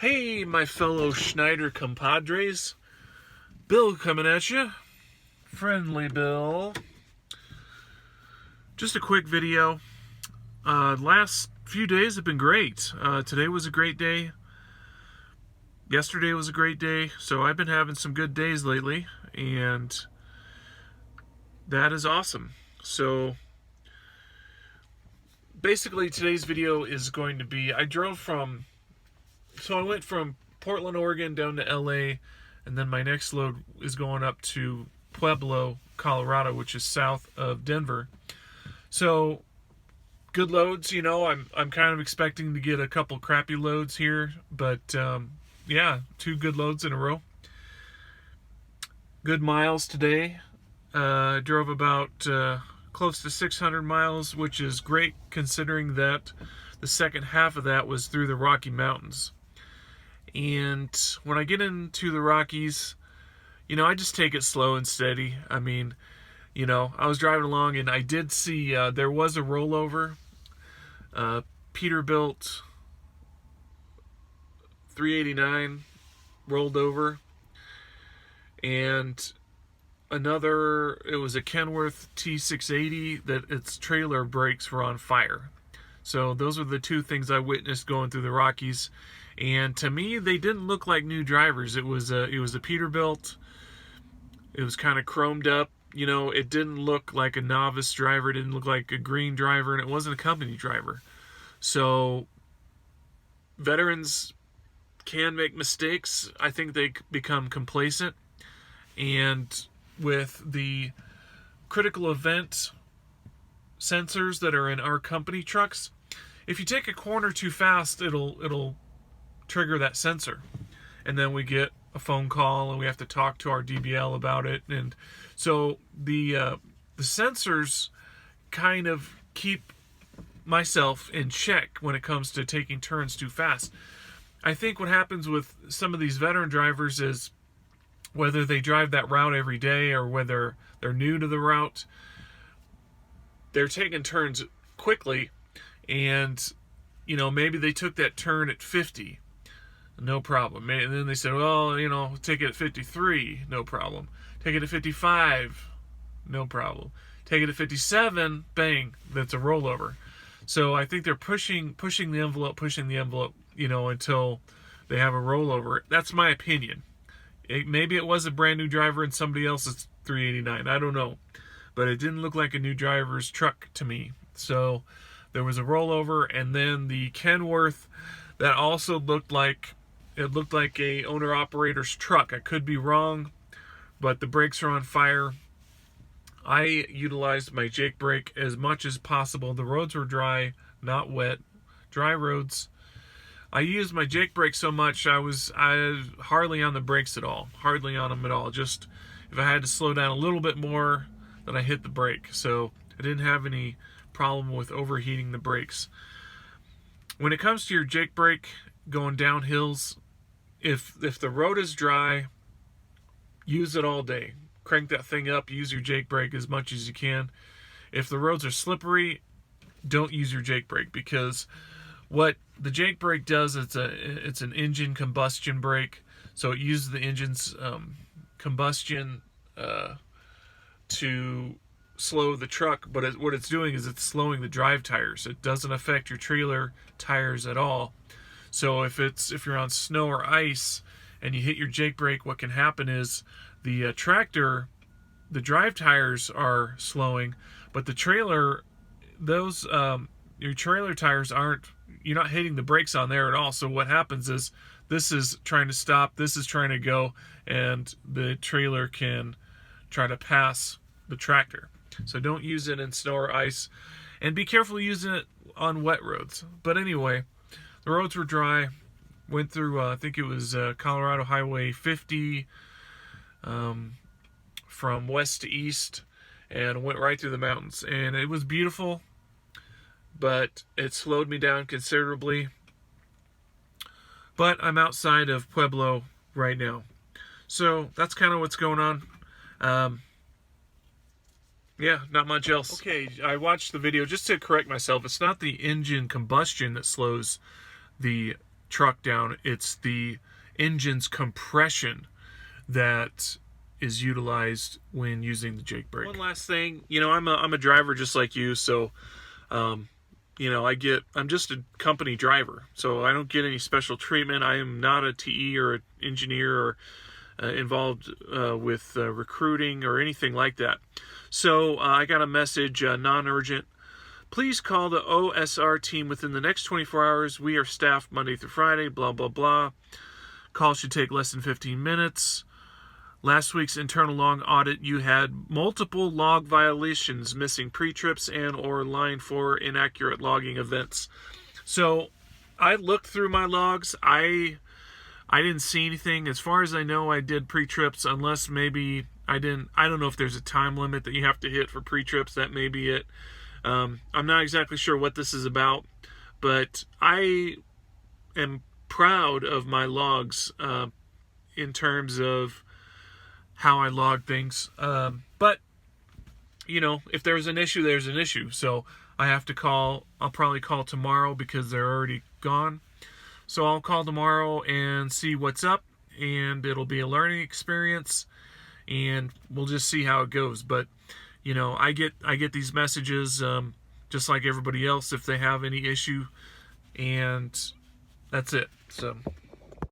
Hey, my fellow Schneider compadres. Bill coming at you. Friendly Bill. Just a quick video. Last few days have been great. Today was a great day. Yesterday was a great day. So I've been having some good days lately. And that is awesome. So basically today's video is going to be, I went from Portland, Oregon down to LA, and then my next load is going up to Pueblo, Colorado, which is south of Denver. So good loads, I'm kind of expecting to get a couple crappy loads here, but yeah, 2 good loads in a row. Good miles today. Drove about close to 600 miles, which is great considering that the second half of that was through the Rocky Mountains. And when I get into the Rockies, I just take it slow and steady. I mean, I was driving along and I did see there was a rollover. Peterbilt 389 rolled over. And it was a Kenworth T680 that its trailer brakes were on fire. So those were the 2 things I witnessed going through the Rockies. And to me, they didn't look like new drivers. It was a Peterbilt. It was kind of chromed up. It didn't look like a novice driver. It didn't look like a green driver, and it wasn't a company driver. So veterans can make mistakes. I think they become complacent. And with the critical event sensors that are in our company trucks, if you take a corner too fast, it'll trigger that sensor, and then we get a phone call and we have to talk to our DBL about it. And so the sensors kind of keep myself in check when it comes to taking turns too fast. I think what happens with some of these veteran drivers is, whether they drive that route every day or whether they're new to the route, they're taking turns quickly, and maybe they took that turn at 50, no problem. And then they said, well, take it at 53, no problem. Take it at 55, no problem. Take it at 57, bang, that's a rollover. So I think they're pushing the envelope, until they have a rollover. That's my opinion. Maybe it was a brand new driver and somebody else's 389. I don't know. But it didn't look like a new driver's truck to me. So there was a rollover, and then the Kenworth that also looked like a owner-operator's truck. I could be wrong, but the brakes are on fire. I utilized my Jake brake as much as possible. The roads were dry, not wet. Dry roads. I used my Jake brake so much, I was hardly on the brakes at all. Hardly on them at all. Just if I had to slow down a little bit more, then I hit the brake. So I didn't have any problem with overheating the brakes. When it comes to your Jake brake going down hills, if the road is dry, use it all day. Crank that thing up, use your Jake brake as much as you can. If the roads are slippery, don't use your Jake brake, because what the Jake brake does, it's an engine combustion brake. So it uses the engine's combustion to slow the truck, but what it's doing is it's slowing the drive tires. It doesn't affect your trailer tires at all. So if you're on snow or ice and you hit your Jake brake, what can happen is the tractor, the drive tires are slowing, but the trailer, your trailer tires you're not hitting the brakes on there at all. So what happens is, this is trying to stop, this is trying to go, and the trailer can try to pass the tractor. So don't use it in snow or ice, and be careful using it on wet roads. But anyway, the roads were dry. Went through, I think it was Colorado Highway 50 from west to east, and went right through the mountains. And it was beautiful, but it slowed me down considerably. But I'm outside of Pueblo right now. So that's kind of what's going on. Yeah, not much else. Okay, I watched the video. Just to correct myself, it's not the engine combustion that slows the truck down. It's the engine's compression that is utilized when using the Jake brake. One last thing, I'm a driver just like you, so I'm just a company driver, so I don't get any special treatment. I am not a TE or an engineer or involved with recruiting or anything like that. So I got a message, non-urgent. Please call the OSR team within the next 24 hours. We are staffed Monday through Friday, blah, blah, blah. Call should take less than 15 minutes. Last week's internal log audit, you had multiple log violations, missing pre-trips and or line 4 inaccurate logging events. So I looked through my logs. I didn't see anything. As far as I know, I did pre-trips, unless maybe I didn't. I don't know if there's a time limit that you have to hit for pre-trips. That may be it. I'm not exactly sure what this is about, but I am proud of my logs in terms of how I log things. But, if there's an issue, there's an issue. So I have to call. I'll probably call tomorrow because they're already gone. So I'll call tomorrow and see what's up, and it'll be a learning experience, and we'll just see how it goes. But, I get these messages just like everybody else if they have any issue, and that's it. So